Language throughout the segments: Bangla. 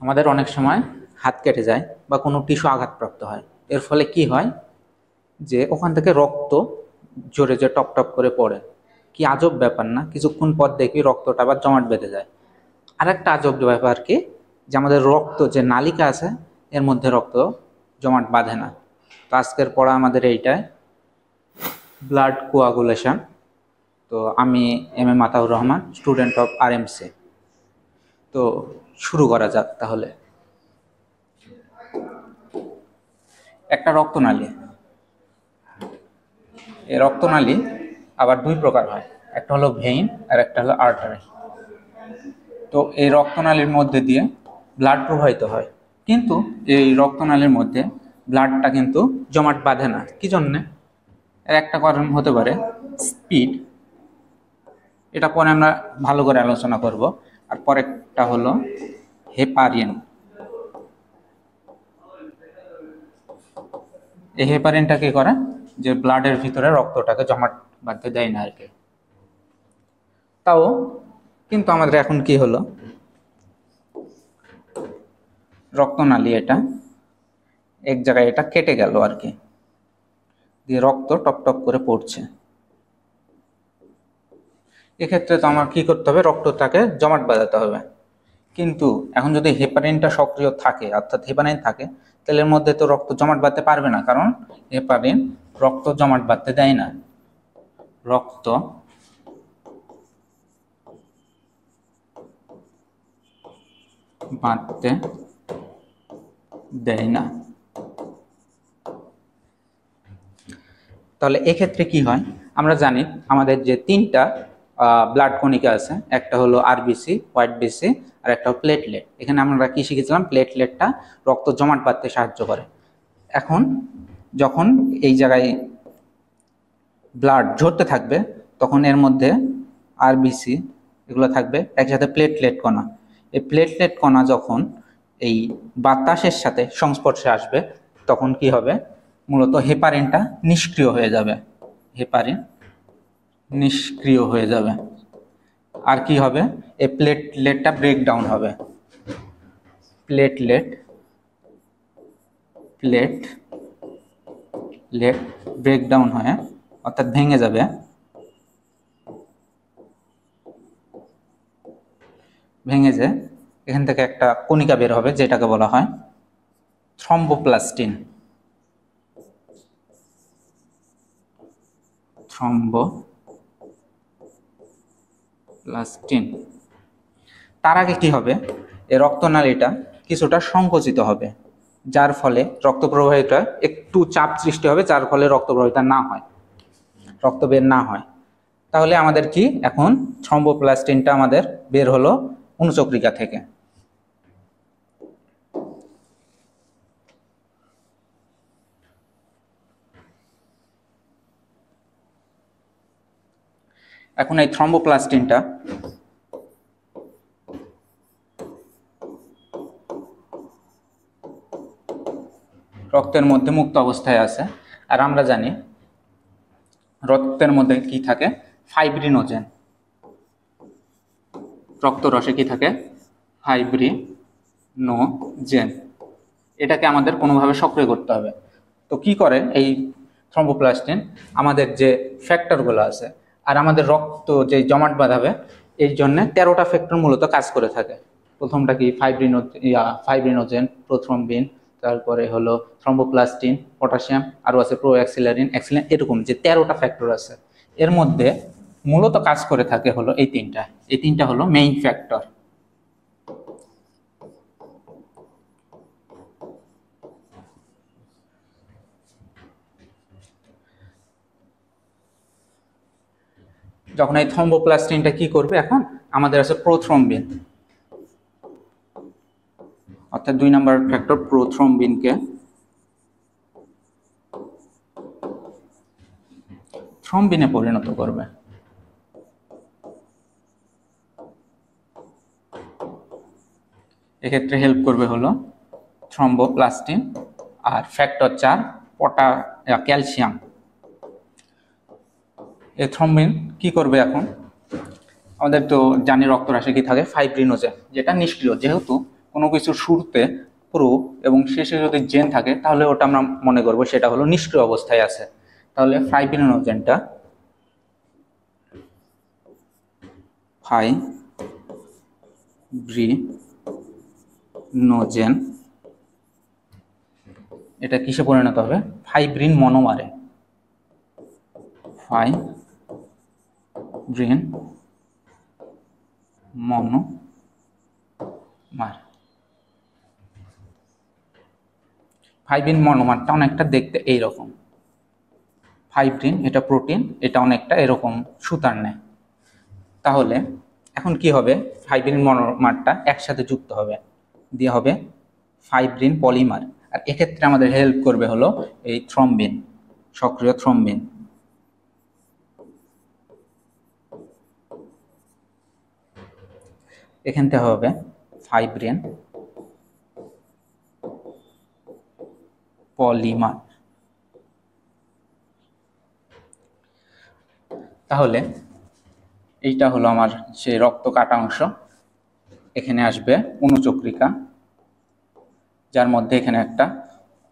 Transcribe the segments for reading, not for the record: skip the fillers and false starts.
আমাদের অনেক সময় হাত কেটে যায় বা কোনো টিস্যু আঘাতপ্রাপ্ত হয়, এর ফলে কি হয় যে ওখান থেকে রক্ত জোরে যে টপ টপ করে পড়ে। কি আজব ব্যাপার না? কিছুক্ষণ পর দেখি রক্তটা আবার জমাট বেঁধে যায়। আর একটা আজব ব্যাপার কি, যে আমাদের রক্ত যে নালিকা আছে এর মধ্যে রক্ত জমাট বাঁধে না। তো আজকের পড়া আমাদের এইটাই, ব্লাড কোয়াগুলেশন। তো আমি M Mataur Rahman, student of RMC। তো শুরু করা যাক তাহলে। একটা রক্তনালী, এই রক্তনালী আবার দুই প্রকার হয়, একটা হলো ভেইন আর একটা হলো আর্টারি। তো এই রক্তনালীর মধ্যে দিয়ে ব্লাড প্রবাহিত হয়, কিন্তু এই রক্তনালীর মধ্যে ব্লাডটা কিন্তু জমাট বাঁধে না। কি জন্যে? এর একটা কারণ হতে পারে স্পিড, এটা পরে আমরা ভালো করে আলোচনা করব। আর পরেরটা হলো হেপারিন। এই হেপারিনটা কি করে, যে ব্লাডের ভিতরে রক্তটাকে জমাট বাঁধতে দেয় না আর কি। তাও কিন্তু আমাদের এখন কি হলো, রক্তনালী এটা এক জায়গায় এটা কেটে গেল আর কি, দিয়ে রক্ত টপ টপ করে পড়ছে। এক্ষেত্রে তো আমার কি করতে হবে, রক্তটাকে জমাট বাঁধাতে হবে। কিন্তু এখন যদি হেপারিনটা সক্রিয় থাকে, অর্থাৎ হেপারিন থাকে, তাহলে এর মধ্যে তো রক্ত জমাট বাঁধতে পারবে না, কারণ হেপারিন রক্ত জমাট বাঁধতে দেয় না, রক্ত বাঁধতে দেয় না। তাহলে এক্ষেত্রে কি হয়, আমরা জানি আমাদের যে তিনটা ব্লাড কণিকা আছে, একটা হলো RBC, হোয়াইট বিসি, আর একটা প্লেটলেট। এখানে আমরা কি শিখেছিলাম, প্লেটলেটটা রক্ত জমাট বাঁধতে সাহায্য করে। এখন যখন এই জায়গায় ব্লাড ঝরতে থাকবে, তখন এর মধ্যে RBC এগুলো থাকবে, একসাথে প্লেটলেট কণা। এই প্লেটলেট কণা যখন এই বাতাসের সাথে সংস্পর্শে আসবে, তখন কি হবে, মূলত হেপারিনটা নিষ্ক্রিয় হয়ে যাবে। হেপারিন নিষ্ক্রিয় হয়ে যাবে। আর কি হবে, এই প্লেটলেটটা ব্রেকডাউন হবে। প্লেটলেট ব্রেকডাউন হয়ে, অর্থাৎ ভেঙে যাবে। ভেঙে যে এখান থেকে একটা কণিকা বের হবে, যেটাকে বলা হয় থ্রম্বোপ্লাস্টিন। তার আগে কি হবে, এই রক্তনালীটা কিছুটা সংকুচিত হবে, যার ফলে রক্ত প্রবাহিতা একটু চাপ সৃষ্টি হবে, যার ফলে রক্ত প্রবাহিতা না হয়, রক্ত বের না হয়। তাহলে আমাদের কি, এখন থ্রম্বোপ্লাস্টিনটা আমাদের বের হলো অনুচক্রিকা থেকে। এখন এই থ্রম্বোপ্লাস্টিনটা রক্তের মধ্যে মুক্ত অবস্থায় আছে। আর আমরা জানি রক্তের মধ্যে কি থাকে, ফাইব্রিনোজেন। রক্তরসে কি থাকে, ফাইব্রিনোজেন। এটাকে আমাদের কোনোভাবে সক্রিয় করতে হবে। তো কি করে এই থ্রম্বোপ্লাস্টিন, আমাদের যে ফ্যাক্টরগুলো আছে আর আমাদের রক্ত যে জমাট বাঁধাবে, এই জন্য 13টা ফ্যাক্টর মূলত কাজ করে থাকে। প্রথমটা কি, ফাইব্রিনোজেন, প্রোথ্রম্বিন, তারপরে হলো থ্রম্বোপ্লাস্টিন, পটাশিয়াম, আরও আছে প্রোঅ্যাক্সিলারিন, অ্যাক্সিলারিন, এরকম যে 13টা ফ্যাক্টর আছে, এর মধ্যে মূলত কাজ করে থাকে হলো এই তিনটা হলো মেইন ফ্যাক্টর। যখন এই থ্রম্বোপ্লাস্টিনটা কি করবে, এখন আমাদের আছে প্রোথ্রম্বিন, অর্থাৎ 2 নম্বর ফ্যাক্টর প্রোথ্রম্বিনকে থ্রম্বিনে পরিণত করবে। এক্ষেত্রে হেল্প করবে হলো থ্রম্বোপ্লাস্টিন। আর ফ্যাক্টর 4 ক্যালসিয়াম। এই থ্রম্বিন কি করবে, এখন আমাদের তো জানি রক্তরাশে কি থাকে, ফাইব্রিনোজেন, যেটা নিষ্ক্রিয়। যেহেতু কোনো কিছুর শুরুতে প্রো এবং শেষে যদি জেন থাকে তাহলে ওটা আমরা মনে করব সেটা হলো নিষ্ক্রিয় অবস্থায় আছে। তাহলে ফাইব্রিনোজেনটা ফাইব্রিনোজেন এটা কিসে পরিণত হবে? ফাইব্রিন মনোমারে। Fibrin monomer. ফাইব্রিন মনোমারটা অনেকটা দেখতে এইরকম। ফাইব্রিন এটা প্রোটিন, এটা অনেকটা এরকম সুতার নেয়। তাহলে এখন কি হবে? ফাইব্রিন মনোমারটা একসাথে যুক্ত হবে, দিয়ে হবে ফাইব্রিন পলিমার। আর এক্ষেত্রে আমাদের হেল্প করবে হলো এই থ্রম্বিন, সক্রিয় থ্রম্বিন। এখান থেকে হবে ফাইব্রিন পলিমার। তাহলে এইটা হলো আমার সেই রক্ত কাটা অংশ। এখানে আসবে অনুচক্রিকা, যার মধ্যে এখানে একটা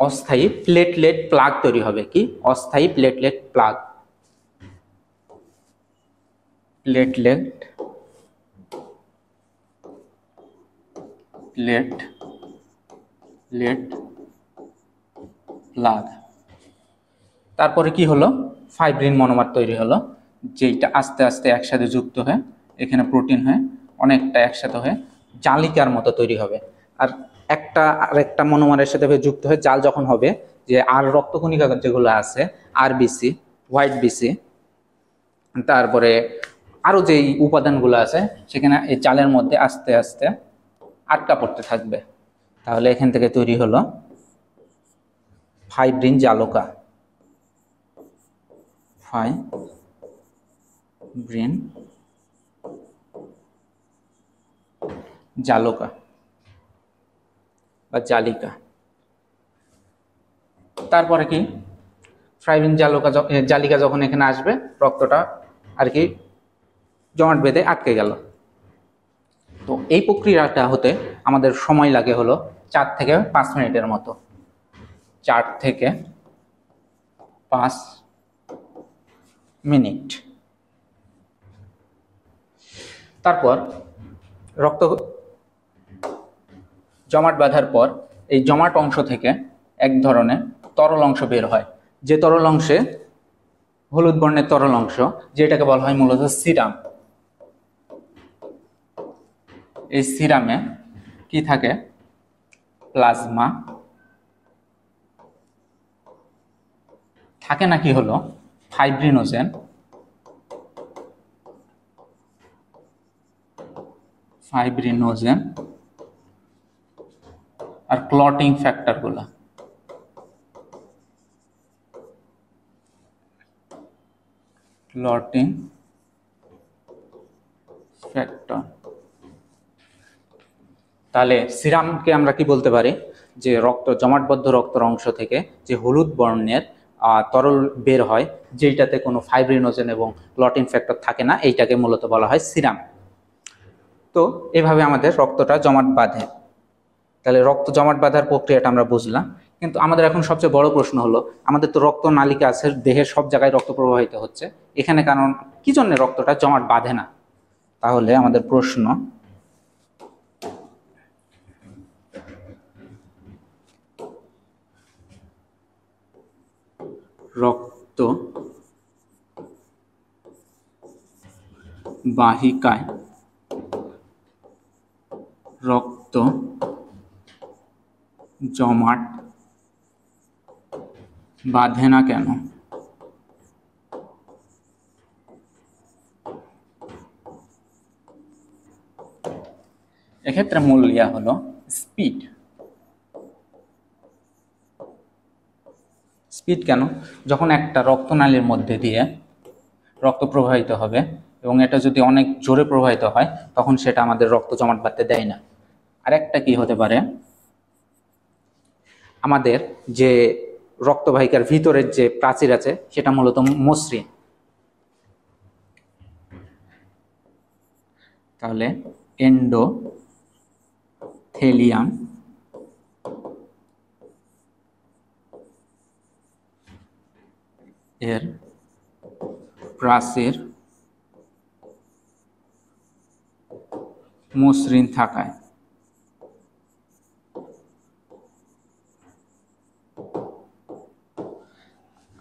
অস্থায়ী প্লেটলেট প্লাগ তৈরি হবে। কি? অস্থায়ী প্লেটলেট প্লাগ। Platelet plug. তারপরে কি হলো? ফাইব্রিন মনোমার তৈরি হলো, যেটা আস্তে আস্তে একসাথে যুক্ত হয়ে এখানে প্রোটিন হয়ে অনেকটা একসাথে হয়ে জালিকার মতো তৈরি হবে। আর একটা আরেকটা মনোমারের সাথে যুক্ত হয়ে জাল যখন হবে, যে আর রক্তকণিকা যেগুলো আছে আরবিসি, হোয়াইট বিসি, তারপরে আরো যেই উপাদানগুলো আছে সেখানে এই জালের মধ্যে আস্তে আস্তে আটকা পড়তে থাকবে। তাহলে এখান থেকে তৈরি হলো ফাইব্রিন জালকা। ফাইব্রিন জালকা বা জালিকা। তারপরে কি? ফাইব্রিন জালিকা যখন এখানে আসবে, রক্তটা আর কি জমাট বেঁধে আটকে গেল। তো এই প্রক্রিয়াটা হতে আমাদের সময় লাগে হলো 4 থেকে 5 মিনিটের মতো। 4 থেকে 5 মিনিট। তারপর রক্ত জমাট বাঁধার পর এই জমাট অংশ থেকে এক ধরনের তরল অংশ বের হয়, যে তরল অংশে হলুদ বর্ণের তরল অংশ, যেটাকে বলা হয় মূলত সিরাম। এই সিরামে কি থাকে? প্লাজমা থাকে নাকি হলো ফাইব্রিনোজেন, আর ক্লটিং ফ্যাক্টরগুলো। Clotting factor. তাহলে সিরামকে আমরা কি বলতে পারি? যে জমাটবদ্ধ রক্তের অংশ থেকে যে হলুদ বর্ণের তরল বের হয়, যেটাতে কোনো ফাইব্রিনোজেন এবং ক্লটিং ফ্যাক্টর থাকে না, এইটাকে মূলত বলা হয় সিরাম। তো এভাবে আমাদের রক্তটা জমাট বাঁধে। তাহলে রক্ত জমাট বাঁধার প্রক্রিয়াটা আমরা বুঝলাম। কিন্তু আমাদের এখন সবচেয়ে বড় প্রশ্ন হলো, আমাদের তো রক্ত নালিকা আছে, দেহের সব জায়গায় রক্ত প্রবাহিত হচ্ছে, এখানে কারণ কি জন্য রক্তটা জমাট বাঁধে না? তাহলে আমাদের প্রশ্ন, রক্ত বাহিকায় রক্ত জমাট বাঁধে না কেন? এক্ষেত্রে মূল ইয়া হলো স্পিড। স্পিড কেন? যখন একটা রক্তনালীর মধ্যে দিয়ে রক্ত প্রবাহিত হবে এবং এটা যদি অনেক জোরে প্রবাহিত হয়, তখন সেটা আমাদের রক্ত জমাট বাঁধতে দেয় না। আরেকটা কি হতে পারে? আমাদের যে রক্তবাহিকার ভিতরের যে প্রাচীর আছে সেটা মূলত মসৃণ। তাহলে থেলিয়াম এর প্রাচীর মসৃণ থাকায়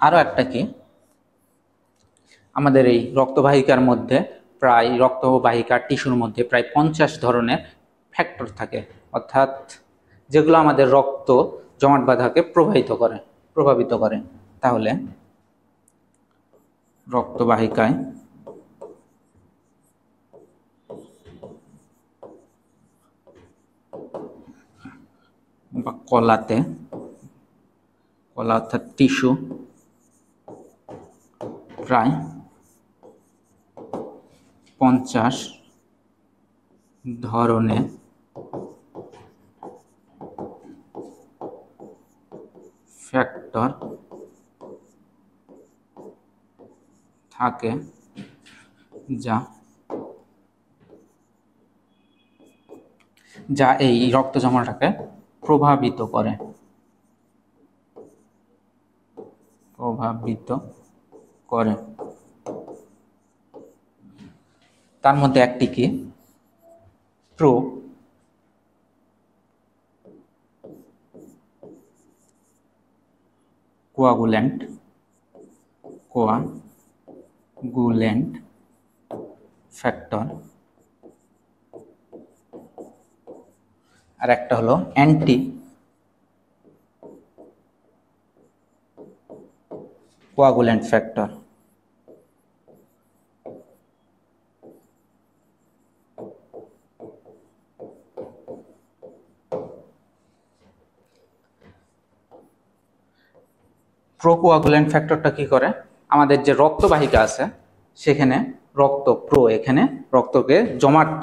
আরো একটা কি, আমাদের এই রক্তবাহিকার মধ্যে প্রায় রক্তবাহিকার টিস্যুর মধ্যে প্রায় 50 ধরনের ফ্যাক্টর থাকে, অর্থাৎ যেগুলো আমাদের রক্ত জমাট বাঁধাকে প্রভাবিত করে। তাহলে রক্তবাহিকায় বা কলা অর্থাৎ টিস্যু প্রায় 50 ধরনের ফ্যাক্টর থাকে যা এই রক্ত জমাটাকে প্রভাবিত করে। তার মধ্যে একটি কি, প্রো কোয়াগুল্যান্ট ফ্যাক্টর, আর একটা হলো অ্যান্টি কোয়াগুল্যান্ট ফ্যাক্টর। প্রোকোয়াগুল্যান্ট ফ্যাক্টরটা কি করে, আমাদের যে রক্তবাহিকা আছে সেখানে এখানে রক্তকে জমাট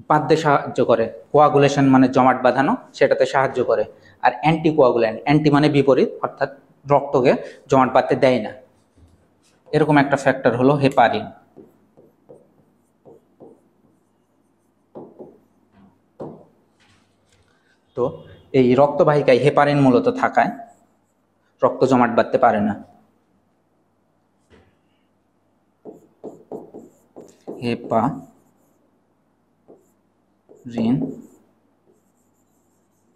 বাঁধতে সাহায্য করে, কোয়াগুলেশন মানে জমাট বাঁধানো, সেটাতে সাহায্য করে। আর অ্যান্টি কোয়াগুল্যান্ট, অ্যান্টি মানে বিপরীত, অর্থাৎ রক্তকে জমাট বাঁধতে দেয় না। এরকম একটা ফ্যাক্টর হলো হেপারিন। তো এই রক্তবাহিকায় হেপারিন মূলত থাকায় রক্ত জমাট বাঁধতে পারে না। হেপারিন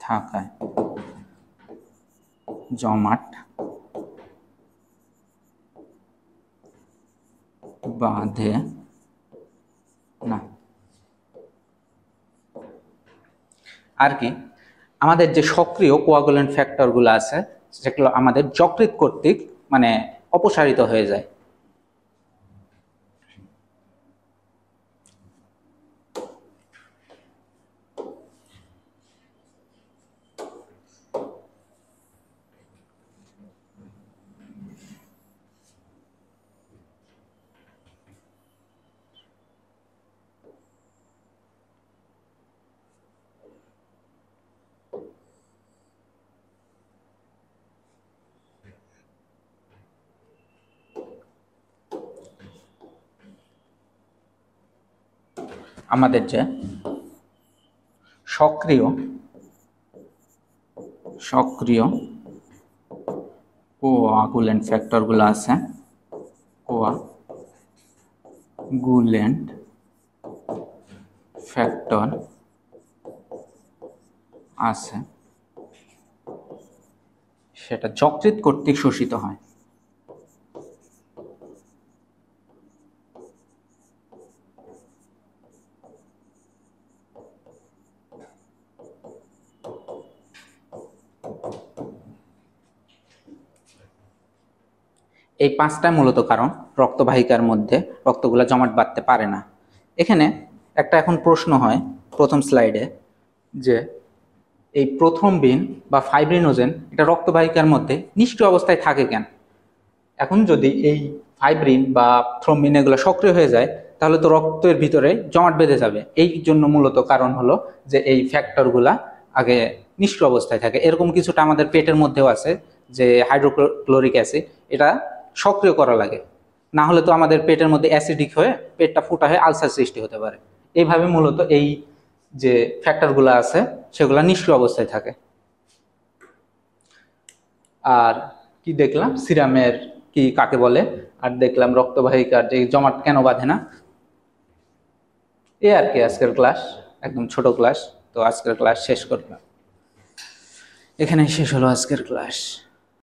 থাকায় জমাট বাঁধে না। আর কি, আমাদের যে সক্রিয় কোয়াগুলেন্ট ফ্যাক্টরগুলো আছে সেগুলো আমাদের যকৃৎ কর্তৃক মানে অপসারিত হয়ে যায়। আমাদের যে সক্রিয় কোয়াগুলেন্ট ফ্যাক্টরগুলো আছে, কোয়াগুলেন্ট ফ্যাক্টর আছে, সেটা যকৃৎ কর্তৃক শোষিত হয়। এই পাঁচটা মূলত কারণ রক্তবাহিকার মধ্যে রক্তগুলো জমাট বাঁধতে পারে না। এখানে একটা এখন প্রশ্ন হয় প্রথম স্লাইডে, যে এই প্রথম বিন বা ফাইব্রিনোজেন এটা রক্তবাহিকার মধ্যে নিষ্ক্রিয় অবস্থায় থাকে কেন? এখন যদি এই ফাইব্রিন বা থ্রম্বিন এগুলো সক্রিয় হয়ে যায় তাহলে তো রক্তের ভিতরে জমাট বেঁধে যাবে। এই জন্য মূলত কারণ হলো যে এই ফ্যাক্টরগুলা আগে নিষ্ক্রিয় অবস্থায় থাকে। এরকম কিছুটা আমাদের পেটের মধ্যেও আছে, যে হাইড্রোক্লোরিক অ্যাসিড, এটা সক্রিয় করা লাগে, না হলে তো আমাদের পেটের মধ্যে অ্যাসিডিক হয়ে পেটটা ফুটা হয়ে আলসার সৃষ্টি হতে পারে। এইভাবে মূলত এই যে ফ্যাক্টরগুলো আছে সেগুলো নিষ্ক্রিয় অবস্থায় থাকে। আর কি দেখলাম সিরামের কি কাকে বলে, আর দেখলাম রক্তবাহিকার যে জমাট কেন বাঁধে না। এই আর কি আজকের ক্লাস, একদম ছোট ক্লাস। তো আজকের ক্লাস শেষ করলাম, এখানে শেষ হলো আজকের ক্লাস।